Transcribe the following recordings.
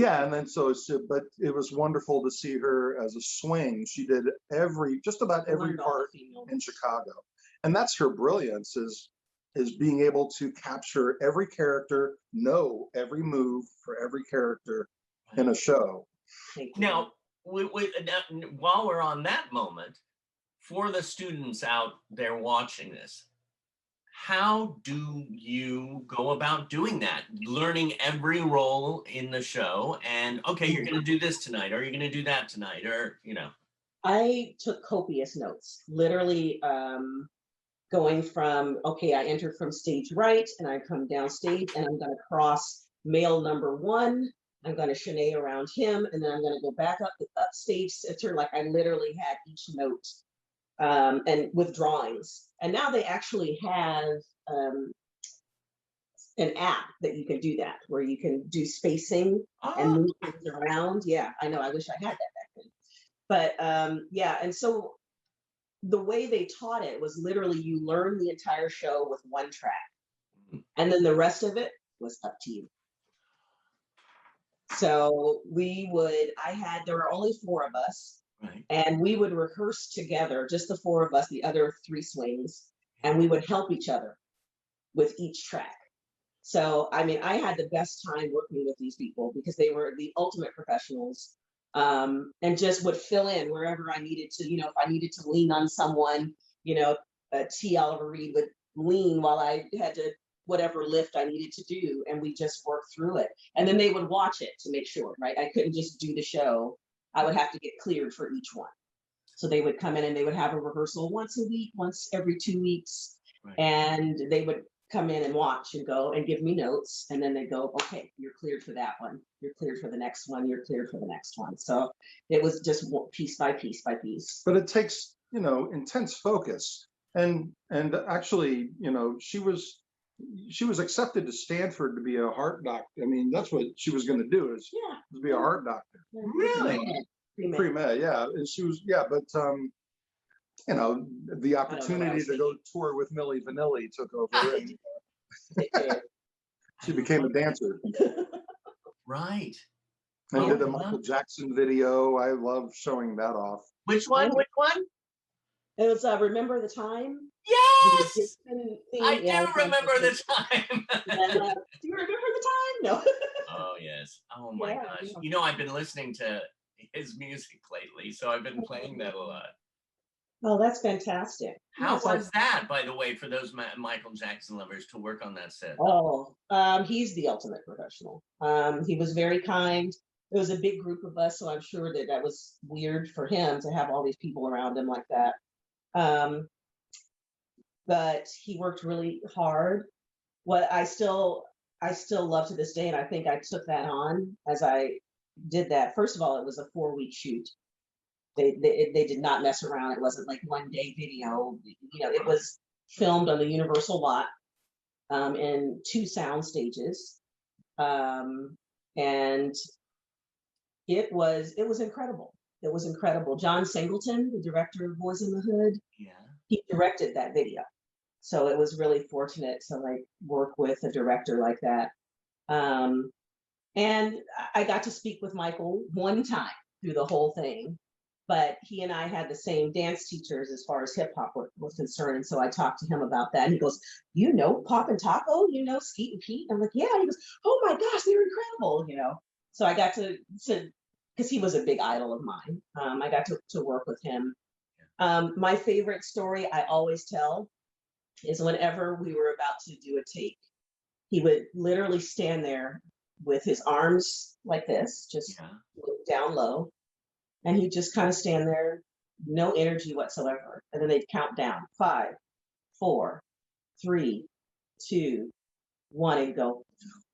Yeah, and then but it was wonderful to see her as a swing. She did just about every part in Chicago, and that's her brilliance is being able to capture every character, know every move for every character in a show. Now, while we're on that moment, for the students out there watching this, how do you go about doing that? Learning every role in the show and, okay, you're going to do this tonight, or you're going to do that tonight, or, I took copious notes, literally going from, okay, I enter from stage right and I come down stage and I'm going to cross male number 1. I'm going to chalet around him, and then I'm going to go back up stage center. Like I literally had each note and with drawings. And now they actually have an app that you can do that, where you can do spacing and move things around. Yeah, I know. I wish I had that back then. But yeah, and so the way they taught it was literally you learn the entire show with one track, and then the rest of it was up to you. So there were only 4 of us. Right. And we would rehearse together, just the 4 of us, the other 3 swings, and we would help each other with each track. So, I mean, I had the best time working with these people because they were the ultimate professionals, and just would fill in wherever I needed to. If I needed to lean on someone, T. Oliver Reed would lean while I had to whatever lift I needed to do, and we just worked through it. And then they would watch it to make sure, right? I couldn't just do the show. I would have to get cleared for each one. So they would come in and they would have a rehearsal once a week, once every 2 weeks. Right. And they would come in and watch and go and give me notes. And then they go, okay, you're cleared for that one. You're cleared for the next one. You're cleared for the next one. So it was just piece by piece by piece. But it takes, intense focus. And actually, she was accepted to Stanford to be a heart doctor. I mean, that's what she was going to do is to be a heart doctor. Really? Pre-med, yeah. And she was, but the opportunity to go tour with Milli Vanilli took over, and she became a dancer. Right. And did the Michael Jackson video. I love showing that off. Which one? It was Remember the Time? Yes! I do remember the time. Do you remember the time? No. Oh, yes. Oh, my gosh. I've been listening to his music lately, so I've been playing that a lot. Oh, that's fantastic. How was that, by the way, for those Michael Jackson lovers to work on that set? Oh, he's the ultimate professional. He was very kind. It was a big group of us, so I'm sure that was weird for him to have all these people around him like that. But he worked really hard. What I still love to this day, and I think I took that on as I did that. First of all, it was a 4-week shoot. They did not mess around. It wasn't like one-day video. It was filmed on the Universal lot in 2 sound stages, and it was incredible. It was incredible. John Singleton, the director of Boys in the Hood, he directed that video. So it was really fortunate to work with a director like that. And I got to speak with Michael one time through the whole thing, but he and I had the same dance teachers as far as hip hop was concerned. And so I talked to him about that. And he goes, Pop and Taco, Skeet and Pete? I'm like, yeah. He goes, oh my gosh, they're incredible, So I got to because he was a big idol of mine. I got to work with him. My favorite story I always tell is whenever we were about to do a take, he would literally stand there with his arms like this, just down low. And he'd just kind of stand there, no energy whatsoever. And then they'd count down 5, 4, 3, 2, 1, and go,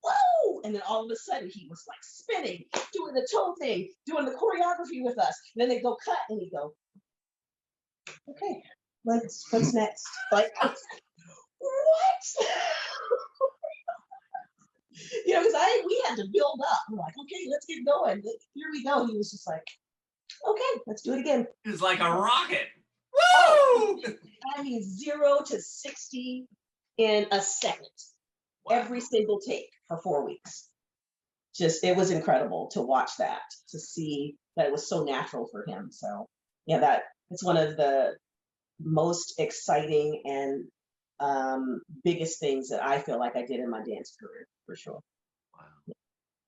whoa! And then all of a sudden he was spinning, doing the toe thing, doing the choreography with us. And then they'd go cut and he'd go, okay, what's next? What? Because we had to build up. We're like, okay, let's get going. Here we go. He was just like, okay, let's do it again. It was like a rocket. Woo! 0 to 60 in a second. Wow. Every single take for 4 weeks. just, it was incredible to watch that, to see that it was so natural for him. So yeah, that it's one of the most exciting and biggest things that I feel like I did in my dance career, for sure. Wow.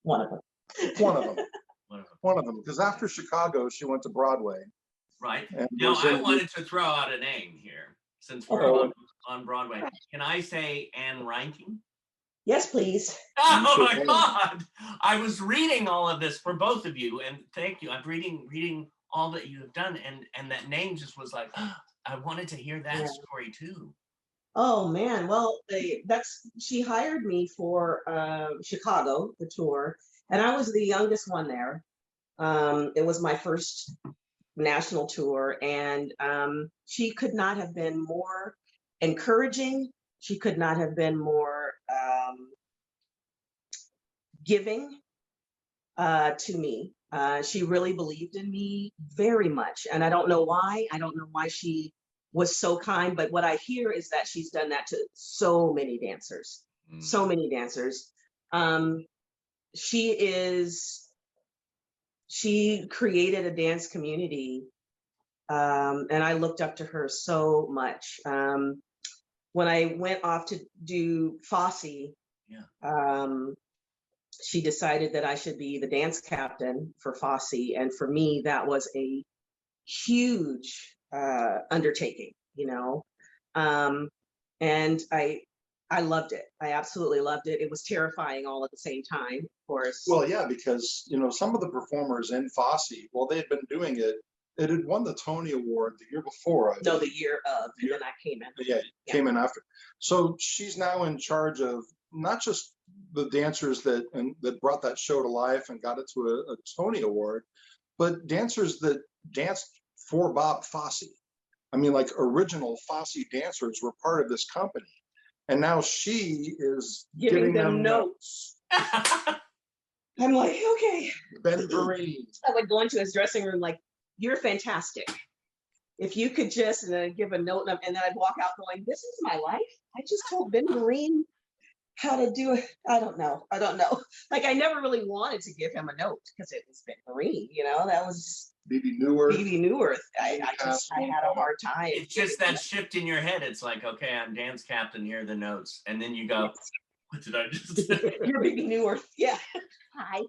One of them. One of them. One of them. One of them. Because after Chicago, she went to Broadway. Right. And Now, was I in- wanted to throw out a name here since we're Oh. on Broadway. Can I say Anne Reinking? Yes, please. Oh sure my can. God. I was reading all of this for both of you, and thank you. I'm reading all that you have done, and that name just was like, I wanted to hear that Yeah. story too. Oh man, well, she hired me for Chicago, the tour, and I was the youngest one there. It was my first national tour, and she could not have been more encouraging. She could not have been more giving to me. She really believed in me very much, and I don't know why. I don't know why she was so kind, but what I hear is that she's done that to so many dancers, so many dancers. She created a dance community, and I looked up to her so much. When I went off to do Fosse, she decided that I should be the dance captain for Fosse, and for me, that was a huge undertaking, you know. And I loved it. I absolutely loved it. It was terrifying all at the same time, of course. Well, yeah, because some of the performers in Fosse, well, they had been doing it. It had won the Tony Award the year before. No, the year of, and then I came in. Yeah, came in after. So she's now in charge of not just the dancers that brought that show to life and got it to a Tony Award, but dancers that danced for Bob Fosse. I mean, like original Fosse dancers were part of this company. And now she is giving them notes. I'm like, okay. Ben Vereen. I would go into his dressing room like, you're fantastic. If you could just give a note, and then I'd walk out going, this is my life. I just told Ben Vereen how to do it. I don't know. Like, I never really wanted to give him a note because it was Ben Vereen, that was BB Newirth. I had a hard time. It's just that shift in your head. It's like, okay, I'm dance captain, here are the notes. And then you go, what did I just say? You're BB Newirth. Yeah. Hi.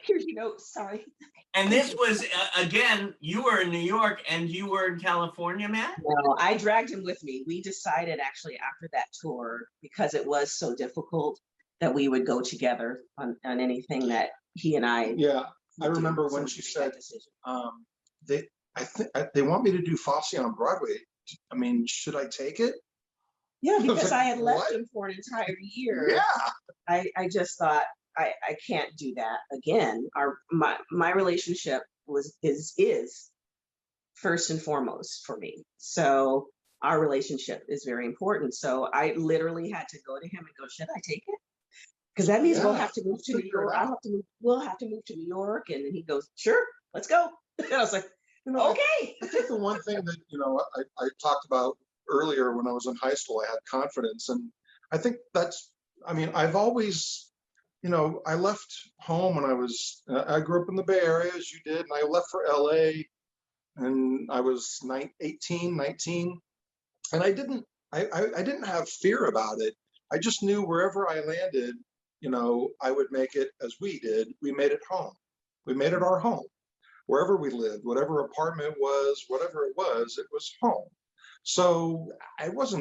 Here's your notes. Sorry. And this was, again, you were in New York and you were in California, Matt? No, I dragged him with me. We decided actually after that tour, because it was so difficult, that we would go together on anything that he and I. Yeah, I remember when she said, they want me to do Fosse on Broadway. I mean, should I take it? Yeah, because I had left what? him for an entire year. Yeah. I just thought, I can't do that again. My relationship is first and foremost for me. So our relationship is very important. So I literally had to go to him and go, should I take it? Because that means we'll have to move to New York. We'll have to move to New York. And then he goes, sure, let's go. And I was like, okay. I think the one thing that, I talked about earlier when I was in high school, I had confidence. And I think I've always, I left home when I grew up in the Bay Area, as you did, and I left for LA and I was 18, 19. And I didn't have fear about it. I just knew wherever I landed, I would make it as we did. We made it home. We made it our home. Wherever we lived, whatever apartment it was, whatever it was home. So I was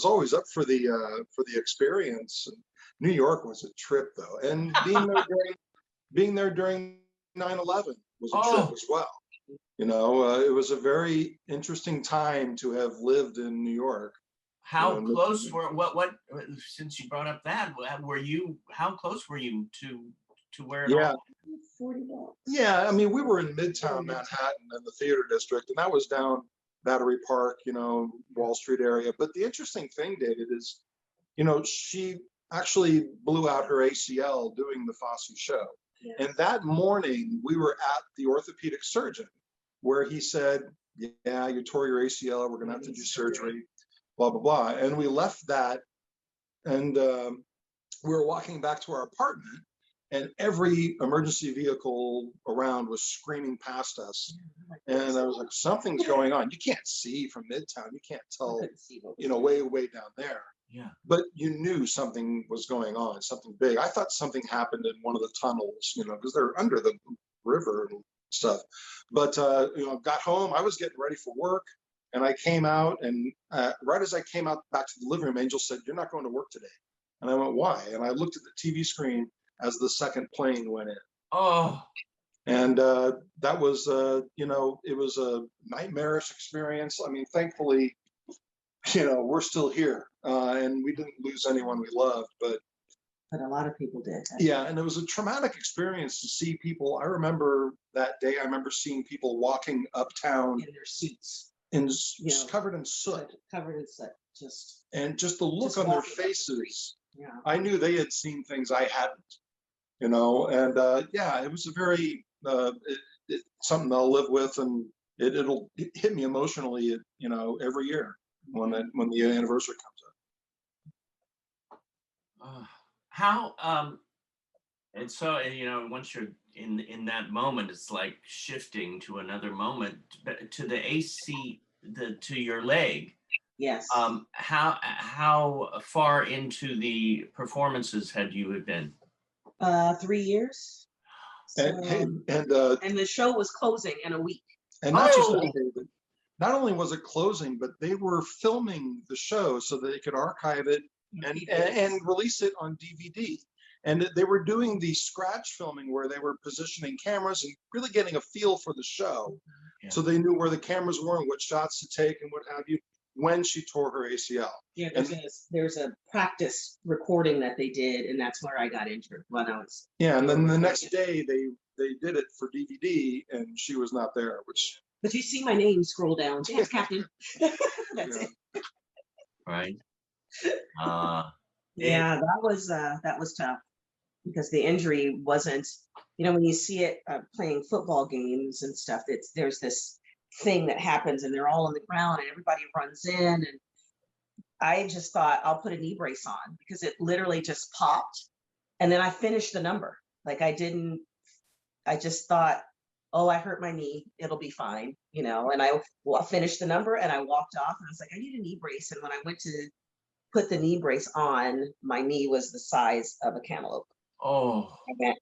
always up for the experience. New York was a trip though. And being there during 9/11 was a trip as well. It was a very interesting time to have lived in New York. How close since you brought up that, how close were you to where it all? 40 blocks. Yeah, I mean, we were in Midtown Manhattan in the theater district, and that was down Battery Park, Wall Street area. But the interesting thing, David, is, she actually blew out her ACL doing the Fosse show. Yeah. And that morning, we were at the orthopedic surgeon, where he said, yeah, you tore your ACL, we're gonna have to do surgery, blah, blah, blah. And we left that, and we were walking back to our apartment, and every emergency vehicle around was screaming past us. And I was like, something's going on. You can't see from Midtown. You can't tell, way down there. Yeah. But you knew something was going on, something big. I thought something happened in one of the tunnels, because they're under the river and stuff. But, got home. I was getting ready for work. And I came out, and right as I came out back to the living room, Angel said, "You're not going to work today." And I went, "Why?" And I looked at the TV screen as the second plane went in. Oh. And that was, it was a nightmarish experience. I mean, thankfully, we're still here, and we didn't lose anyone we loved, but a lot of people did. Yeah, and it was a traumatic experience to see people. I remember that day. I remember seeing people walking uptown in their suits, just covered in soot, and just the look on their faces. Yeah, I knew they had seen things I hadn't. And it was a very something I'll live with, and it'll hit me emotionally, every year when the anniversary comes up. How and so once you're in that moment, it's like shifting to another moment, to the AC, to your leg. Yes. How far into the performances had you been? 3 years. So, and the show was closing in a week. And not just that, David. Not only was it closing, but they were filming the show so that they could archive it and release it on DVD. And they were doing the scratch filming where they were positioning cameras and really getting a feel for the show. Yeah. So they knew where the cameras were and what shots to take and what have you when she tore her ACL. Yeah, there's a practice recording that they did, and that's where I got injured when I was. Yeah, and then the next day they did it for DVD, and she was not there, which. But you see my name scroll down, dance captain. That's it. Right. Yeah, that was tough because the injury wasn't. When you see it playing football games and stuff, there's this thing that happens, and they're all on the ground, and everybody runs in, and I just thought I'll put a knee brace on because it literally just popped, and then I finished the number. Like I just thought, oh, I hurt my knee, it'll be fine, and I finished the number and I walked off, and I was like, I need a knee brace. And when I went to put the knee brace on, my knee was the size of a cantaloupe. Oh. I went,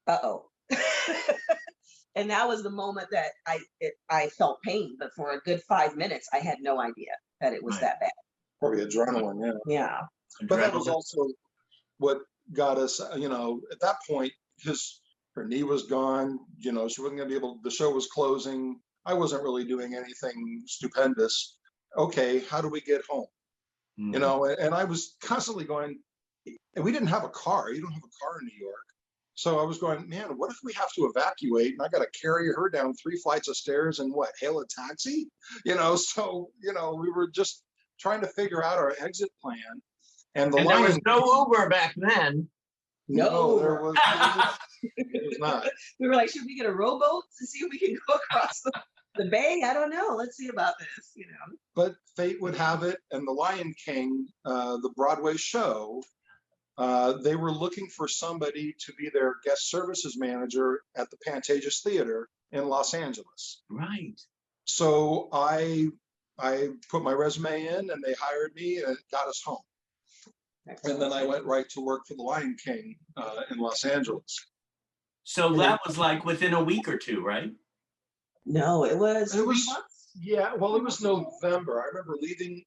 uh-oh. And that was the moment that I felt pain, but for a good 5 minutes, I had no idea that it was that bad. Probably adrenaline, yeah. Yeah. But that was also what got us, at that point, because her knee was gone, she wasn't going to be able, the show was closing. I wasn't really doing anything stupendous. Okay, how do we get home? Mm. And I was constantly going, and we didn't have a car. You don't have a car in New York. So I was going, man, what if we have to evacuate and I got to carry her down 3 flights of stairs and hail a taxi? So, we were just trying to figure out our exit plan. And there was no Uber back then. No, there was not. We were like, should we get a rowboat to see if we can go across the bay? I don't know. Let's see about this, But fate would have it. And The Lion King, the Broadway show, they were looking for somebody to be their guest services manager at the Pantages Theater in Los Angeles. Right. So I put my resume in, and they hired me, and it got us home. And then I went right to work for The Lion King in Los Angeles. So that was like within a week or two, right? No, it was 3 months. Yeah, well, it was November. I remember leaving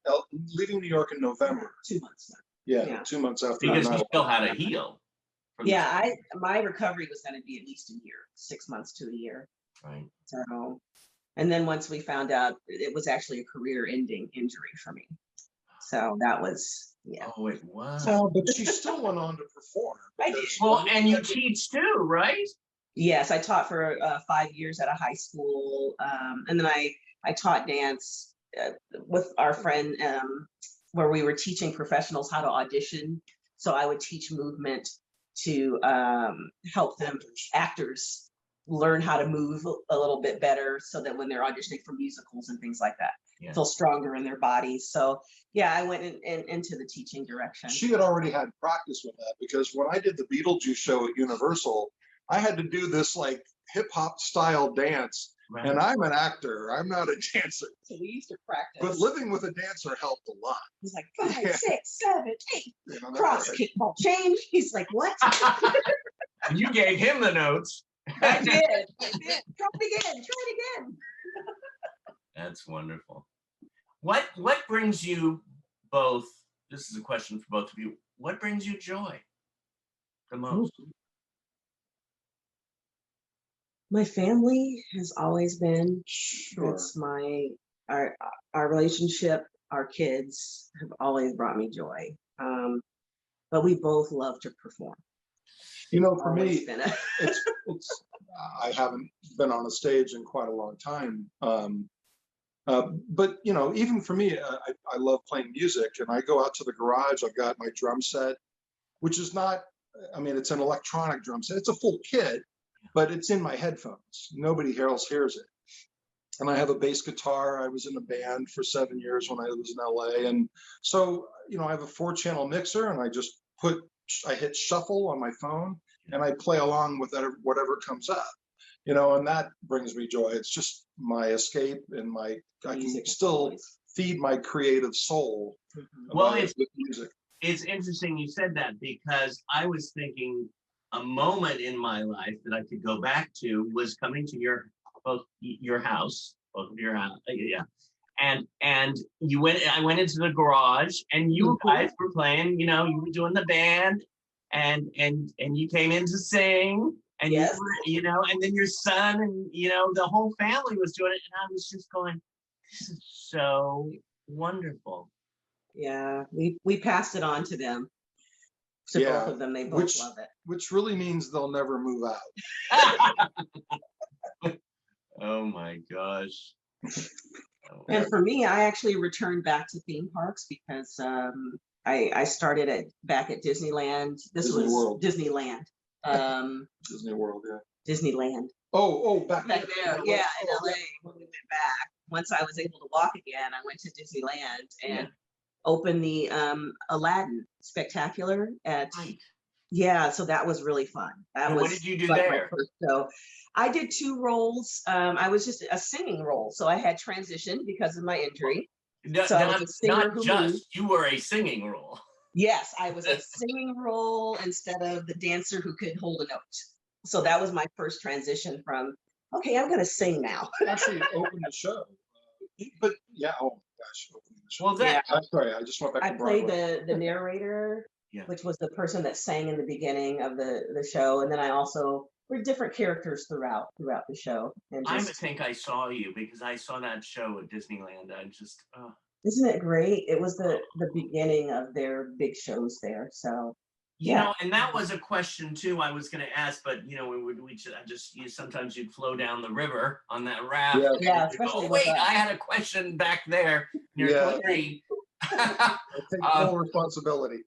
New York in November. 2 months. Yeah, 2 months after. Because you still had a heel. Yeah, my recovery was going to be at least a year, 6 months to a year. Right. So, and then once we found out, it was actually a career-ending injury for me. So that was, yeah. Oh, it was. So, but she still went on to perform. I did. Well, and you teach too, right? Yes, I taught for 5 years at a high school, and then I taught dance with our friend where we were teaching professionals how to audition. So I would teach movement to help them, actors, learn how to move a little bit better so that when they're auditioning for musicals and things like that. Yeah. feel stronger in their bodies. So yeah, I went into the teaching direction. She had already had practice with that, because when I did the Beetlejuice show at Universal, I had to do this like hip hop style dance. Right. And I'm an actor, I'm not a dancer. So we used to practice. But living with a dancer helped a lot. He's like 5, Yeah. 6, 7, 8. You know, Cross, right. kickball, change. He's like, what? And you gave him the notes. I did. Try it again. That's wonderful. What brings you both? This is a question for both of you. What brings you joy the most? My family has always been. Sure. It's our relationship. Our kids have always brought me joy. But we both love to perform. You know, for Always me, been it's I haven't been on a stage in quite a long time. But you know, even for me, I love playing music, and I go out to the garage. I've got my drum set, which is not, I mean, it's an electronic drum set. It's a full kit, but it's in my headphones. Nobody else hears it. And I have a bass guitar. I was in a band for 7 years when I was in LA. And so, you know, I have a 4-channel mixer, and I hit shuffle on my phone, and I play along with whatever comes up, you know, and that brings me joy. It's just my escape, and I can still feed my creative soul. Well, with music. It's interesting you said that, because I was thinking a moment in my life that I could go back to was coming to your house, both of your house, yeah. And I went into the garage, and you guys were playing, you know, you were doing the band, and you came in to sing, and Yes. you know, and then your son, and you know, the whole family was doing it, and I was just going, this is so wonderful. Yeah, we passed it on to them. To both of them, they both love it. Which really means they'll never move out. Oh my gosh. And for me, I actually returned back to theme parks because I started back at Disneyland. Disney World. Disneyland. Disney World, yeah. Disneyland. Oh, back there. Yeah, in LA when we went back. Once I was able to walk again, I went to Disneyland and opened the Aladdin Spectacular at. Right. Yeah, so that was really fun. What did you do there? My first show. I did 2 roles. I was just a singing role, so I had transitioned because of my injury. So I was a singer who moved. You were a singing role. Yes, I was a singing role instead of the dancer who could hold a note. So that was my first transition from, okay, I'm going to sing now. Actually, opened the show. But yeah, oh my gosh, opening the show. Well, I'm sorry, I just went back to Broadway. I played the narrator, which was the person that sang in the beginning of the show, and then I also were different characters throughout the show. And I think I saw you because I saw that show at Disneyland. I just isn't it great? It was the beginning of their big shows there. So you know, and that was a question too I was going to ask, but you know, sometimes you'd flow down the river on that raft. Yeah, especially wait, I had a question back there near Tree. I take full responsibility.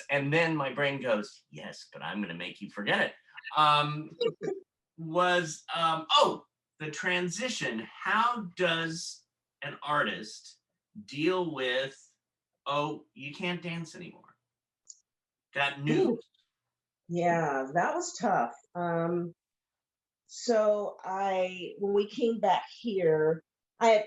And then my brain goes, yes, but I'm going to make you forget it. The transition. How does an artist deal with, you can't dance anymore? That news. Yeah, that was tough. So when we came back here,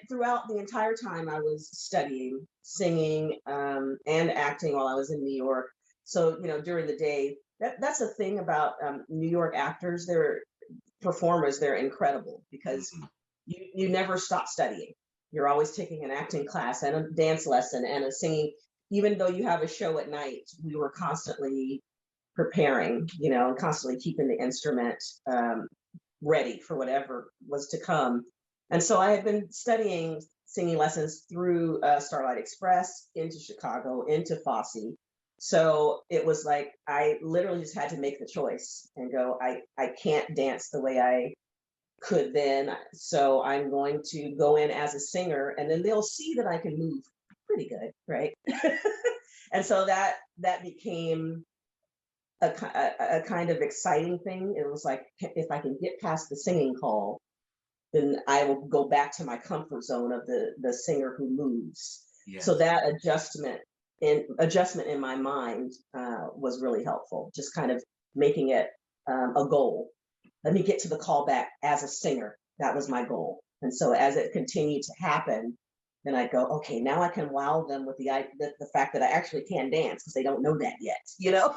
throughout the entire time I was studying singing and acting while I was in New York. So, you know, during the day, that's the thing about New York actors. They're performers. They're incredible because you never stop studying. You're always taking an acting class and a dance lesson and a singing. Even though you have a show at night, we were constantly preparing, you know, and constantly keeping the instrument ready for whatever was to come. And so I had been studying singing lessons through Starlight Express, into Chicago, into Fosse. So it was like, I literally just had to make the choice and go, I can't dance the way I could then. So I'm going to go in as a singer, and then they'll see that I can move pretty good, right? And so that became a kind of exciting thing. It was like, if I can get past the singing call, then I will go back to my comfort zone of the singer who moves. Yes. So that adjustment in my mind was really helpful. Just kind of making it a goal. Let me get to the callback as a singer. That was my goal. And so as it continued to happen, then I go, okay, now I can wow them with the fact that I actually can dance, because they don't know that yet, you know?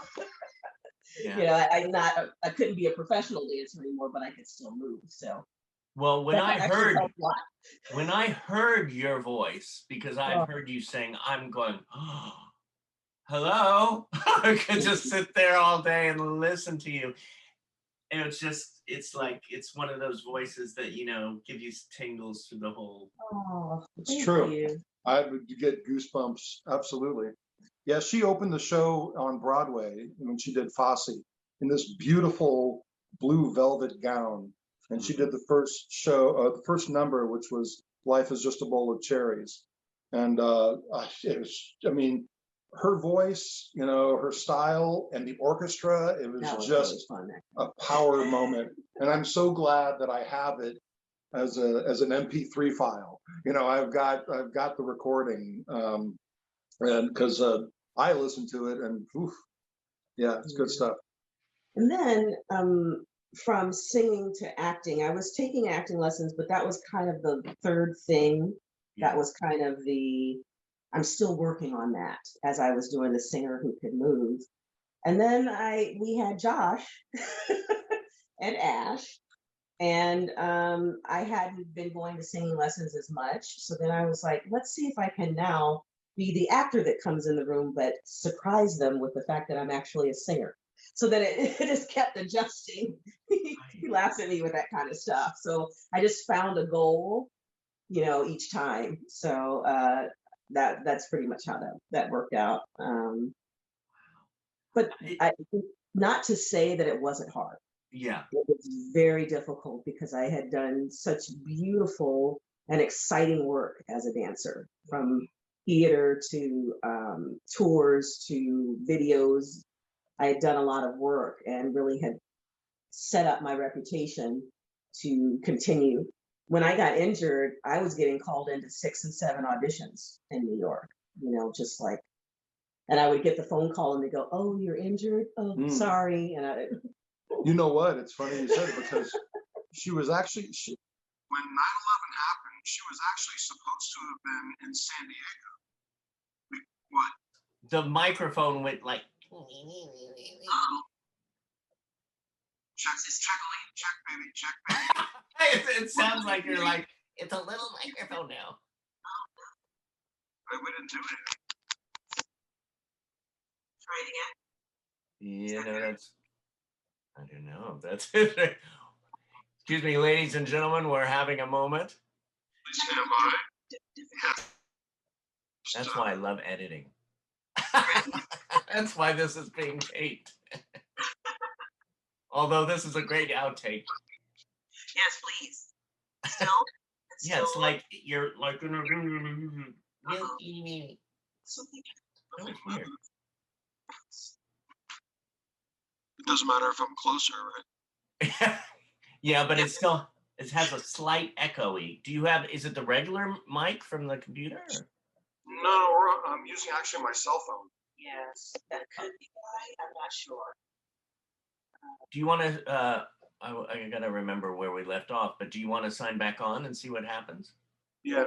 Yeah. You know, I couldn't be a professional dancer anymore, but I could still move. So Well, when that I actually heard helped a lot. when I heard your voice, because Oh. I've heard you sing, I'm going, oh, hello. I could just sit there all day and listen to you. And it's like, it's one of those voices that, you know, give you tingles through the whole. Oh, It's thank true. you. I would get goosebumps. Absolutely. Yeah, she opened the show on Broadway when she did Fosse in this beautiful blue velvet gown. And she did the first show, the first number, which was Life is Just a Bowl of Cherries. And it was, I mean, her voice, you know, her style and the orchestra, it was That was just really fun. a power moment. And I'm so glad that I have it as an MP3 file. You know, I've got the recording, and because I listened to it, and oof, yeah, it's good stuff. And then from singing to acting, I was taking acting lessons, but that was kind of the third thing. That was kind of I'm still working on that as I was doing the singer who could move. And then we had Josh and Ash, and I hadn't been going to singing lessons as much. So then I was like, let's see if I can now be the actor that comes in the room, but surprise them with the fact that I'm actually a singer. So that it just kept adjusting. He laughs at me with that kind of stuff. So I just found a goal, you know, each time. So that's pretty much how that worked out. But not to say that it wasn't hard. Yeah. It was very difficult because I had done such beautiful and exciting work as a dancer, from theater to tours to videos. I had done a lot of work and really had set up my reputation to continue. When I got injured, I was getting called into 6 and 7 auditions in New York, you know, just like, and I would get the phone call and they go, oh, you're injured? Oh, sorry. And you know what? It's funny you said it, because she was actually, when 9/11 happened, she was actually supposed to have been in San Diego. What? The microphone went like. Check, baby. It sounds like you're like, it's a little microphone now. We didn't do it. try it again. Yeah, no, I don't know. That's it. Excuse me, ladies and gentlemen, we're having a moment. Please stand by. That's why I love editing. That's why this is being taped. Although this is a great outtake. Yes, please. Still? Yeah, it's like you're like. No, it's weird. It doesn't matter if I'm closer, right? Yeah, but it has a slight echoey. Is it the regular mic from the computer? No, I'm using actually my cell phone. Yes, that could be why. I'm not sure. Do you want to, I gotta remember where we left off, but do you want to sign back on and see what happens? Yeah.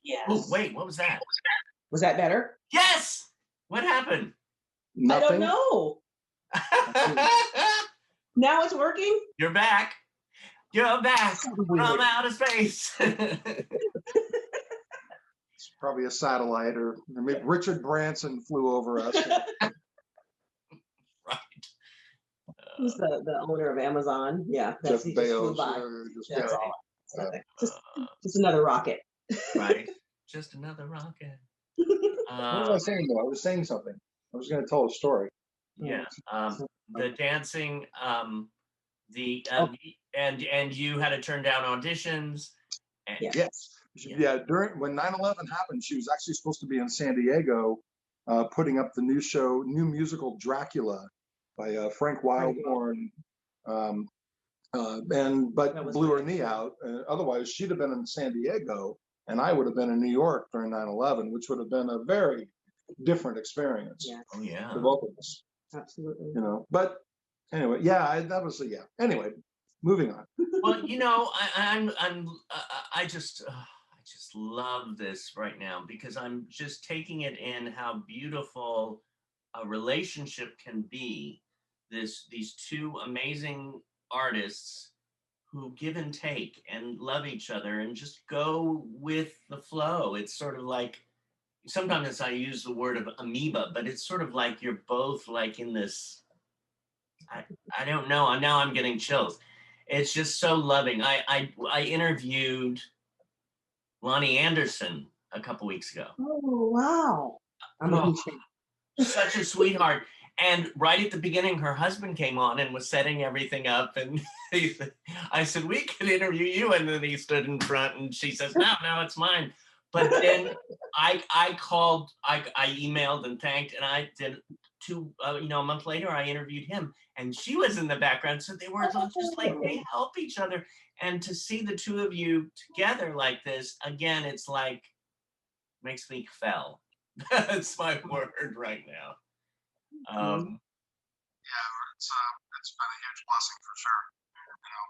Yes. Oh, wait, what was that? Was that better? Yes! What happened? Nothing? I don't know. Now it's working? You're back. You're back from outer space. It's probably a satellite, or maybe Richard Branson flew over us. Right. Who's the owner of Amazon? Yeah, that's Jeff he just flew Bezos. by. That's right. all. It's nothing. Just another rocket. Right. Just another rocket. What was I saying though? I was saying something. I was going to tell a story. Yeah. The dancing, and you had to turn down auditions. And, Yes. Yeah. During when 9/11 happened, she was actually supposed to be in San Diego, putting up the new musical Dracula by Frank Wildhorn. But That was blew her really knee cool. out. Otherwise, she'd have been in San Diego, and I would have been in New York during 9/11, which would have been a very different experience Yeah, Oh, yeah. for both of us. absolutely. You know, but anyway, yeah, that was yeah. Anyway, moving on. Well, you know, I just love this right now because I'm just taking it in how beautiful a relationship can be. These two amazing artists who give and take and love each other and just go with the flow. It's sort of like sometimes I use the word of amoeba, but it's sort of like you're both like in this. I don't know. Now I'm getting chills. It's just so loving. I interviewed Lonnie Anderson a couple weeks ago. Oh, wow. I'm a Oh, huge fan. such a sweetheart. And right at the beginning, her husband came on and was setting everything up. And I said, we could interview you. And then he stood in front and she says, no, it's mine. But then I called, I emailed and thanked, and I did a month later, I interviewed him and she was in the background. So they were just like, they help each other. And to see the two of you together like this, again, it's like, makes me fell. That's my word right now. It's been a huge blessing for sure. You know,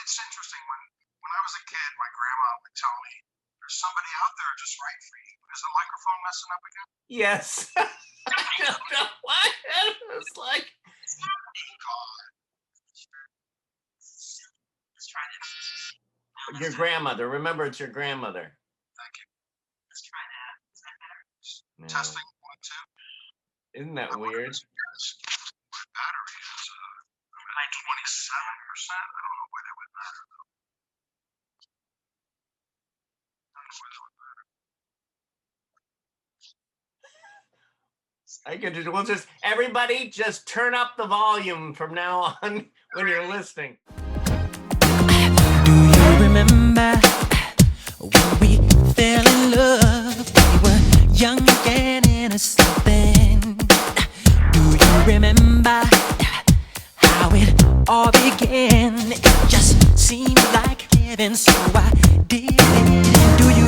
it's interesting when I was a kid, my grandma would tell me, "There's somebody out there just right for you." Is the microphone messing up again? Yes. I don't know what. It's like, God. Let's try this. your grandmother. Remember, it's your grandmother. Thank you. Let's try that. Is that better? No. Testing 1, 2. Isn't that weird? My battery is at 27%. I don't know why that would matter. We'll just, everybody just turn up the volume from now on when you're listening. Do you remember when we fell in love? We were young and innocent then. Do you remember how it all began? It just seemed like heaven, so I did it. Do you